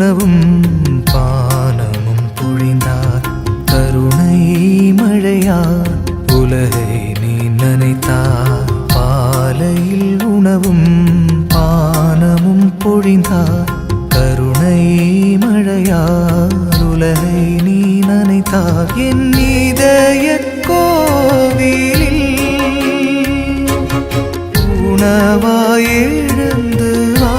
உணவும் பானமும் பொழிந்தார். கருணை மழையார் உலகை நீ நனைத்தார். பாலையில் உணவும் பானமும் பொழிந்தார். கருணை மழையார் உலகை நீ நனைத்தார். என் இதயக் கோவிலில் உணவாய் எழுந்து வா.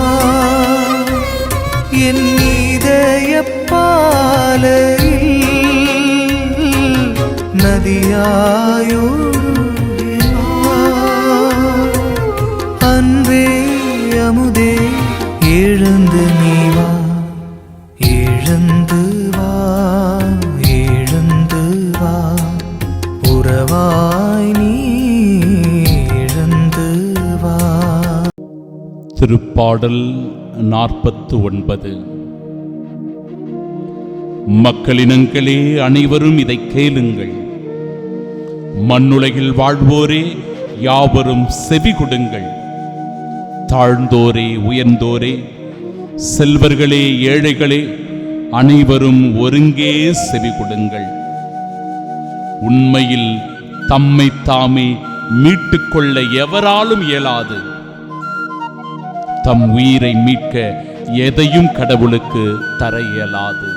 என் இதயப் பாலையில் நதியாயோடு அன்பே அமுதே எழுந்து நீ வா. எழுந்து வா, எழுந்து வா, உறவாய் நீ எழுந்து வா. திருப்பாடல் 49. மக்களினங்களே அனைவரும் இதை கேளுங்கள். மண்ணுலகில் வாழ்வோரே யாவரும் செவி கொடுங்கள். தாழ்ந்தோரே உயர்ந்தோரே, செல்வர்களே ஏழைகளே, அனைவரும் ஒருங்கே செவி கொடுங்கள். உண்மையில் தம்மை தாமே மீட்டுக்கொள்ள எவராலும் இயலாது. தம் உயிரை மீட்க எதையும் கடவுளுக்கு தர இயலாது.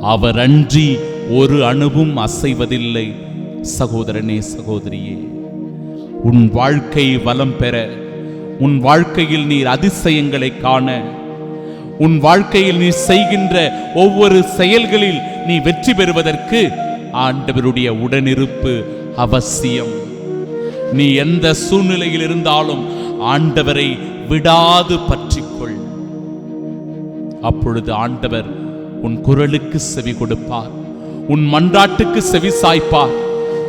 அவர் அன்றி ஒரு அணுவும் அசைவதில்லை. சகோதரனே சகோதரியே, உன் வாழ்க்கை வளம் பெற, உன் வாழ்க்கையில் நீர் அதிசயங்களை காண, உன் வாழ்க்கையில் நீ செய்கின்ற ஒவ்வொரு செயல்களில் நீ வெற்றி பெறுவதற்கு ஆண்டவருடைய உடனிருப்பு அவசியம். நீ எந்த சூழ்நிலையில் இருந்தாலும் ஆண்டவரை விடாது பற்றிக்கொள். அப்பொழுது ஆண்டவர் உன் குரலுக்கு செவி கொடுப்பார், உன் மன்றாட்டுக்கு செவி சாய்ப்பார்.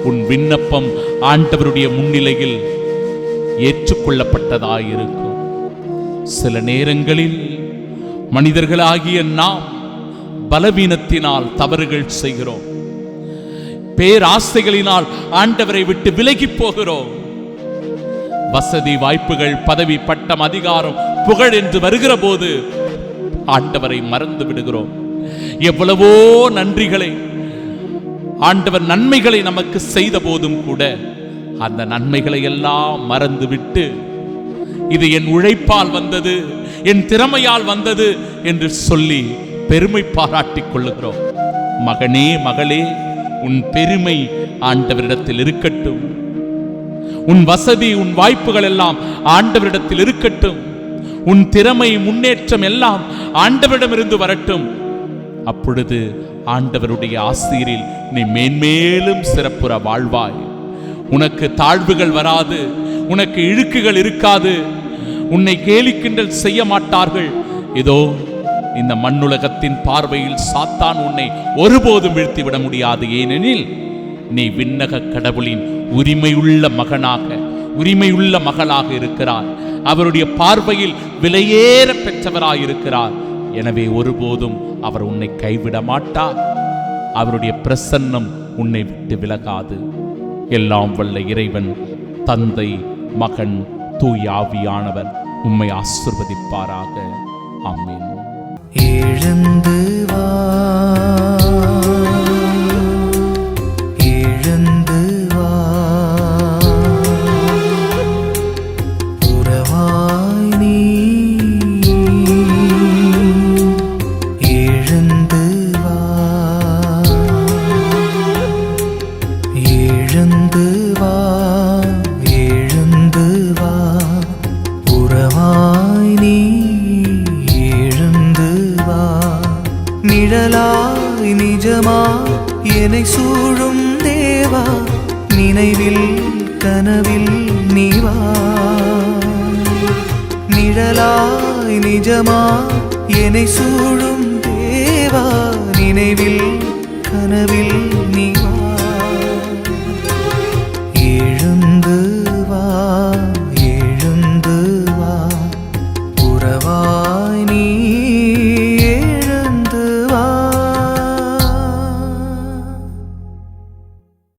உன் விண்ணப்பம் ஆண்டவருடைய முன்னிலையில் ஏற்றுக்கொள்ளப்பட்டதாயிருக்கும். சில நேரங்களில் மனிதர்களாகிய நாம் பலவீனத்தினால் தவறுகள் செய்கிறோம். பேராசைகளினால் ஆண்டவரை விட்டு விலகி போகிறோம். வசதி வாய்ப்புகள், பதவி, பட்டம், அதிகாரம், புகழ் என்று வருகிற போது ஆண்டவரை மறந்து விடுகிறோம். எவ்வளவோ நன்றிகளை, ஆண்டவர் நன்மைகளை நமக்கு செய்த போதும் கூட அந்த நன்மைகளை எல்லாம் மறந்துவிட்டு இது என் உழைப்பால் வந்தது, என் திறமையால் வந்தது என்று சொல்லி பெருமை பாராட்டிக் கொள்ளுகிறோம். மகனே மகளே, உன் பெருமை ஆண்டவரிடத்தில் இருக்கட்டும். உன் வசதி, உன் வாய்ப்புகள் எல்லாம் ஆண்டவரிடத்தில் இருக்கட்டும். உன் திறமை, முன்னேற்றம் எல்லாம் ஆண்டவரிடமிருந்து வரட்டும். அப்பொழுது ஆண்டவருடைய ஆசீரில் நீ மேன்மேலும் சிறப்புற வாழ்வாய். உனக்கு தாழ்வுகள் வராது, உனக்கு இழுக்குகள் இருக்காது, உன்னை கேலி கிண்டல் செய்ய மாட்டார்கள். இதோ இந்த மண்ணுலகத்தின் பார்வையில் சாத்தான் உன்னை ஒருபோதும் வீழ்த்திவிட முடியாது. ஏனெனில் நீ விண்ணக கடவுளின் உரிமையுள்ள மகனாக, உரிமையுள்ள மகளாக இருக்கிறார். அவருடைய பார்வையில் விலையேற பெற்றவராயிருக்கிறார். எனவே ஒருபோதும் அவர் உன்னை கைவிட மாட்டார். அவருடைய பிரசன்னம் உன்னை விட்டு விலகாது. எல்லாம் வல்ல இறைவன், தந்தை, மகன், தூய ஆவியானவர் உம்மை ஆசீர்வதிப்பாராக. ஆமென். எழுந்து வா, எழுந்து வா, உறவாய் நீ எழுந்து வா, எழுந்து வா, எழுந்து வா, உறவாய் நீ எழுந்து வா. நிழலாய் நிஜமாய் என்னை சூழும் தேவா, நினைவில் கனவில் நீ வா. நிழலாய் நிஜமாய் என்னை சூழும் தேவா, நினைவில் கனவில் நீ வா.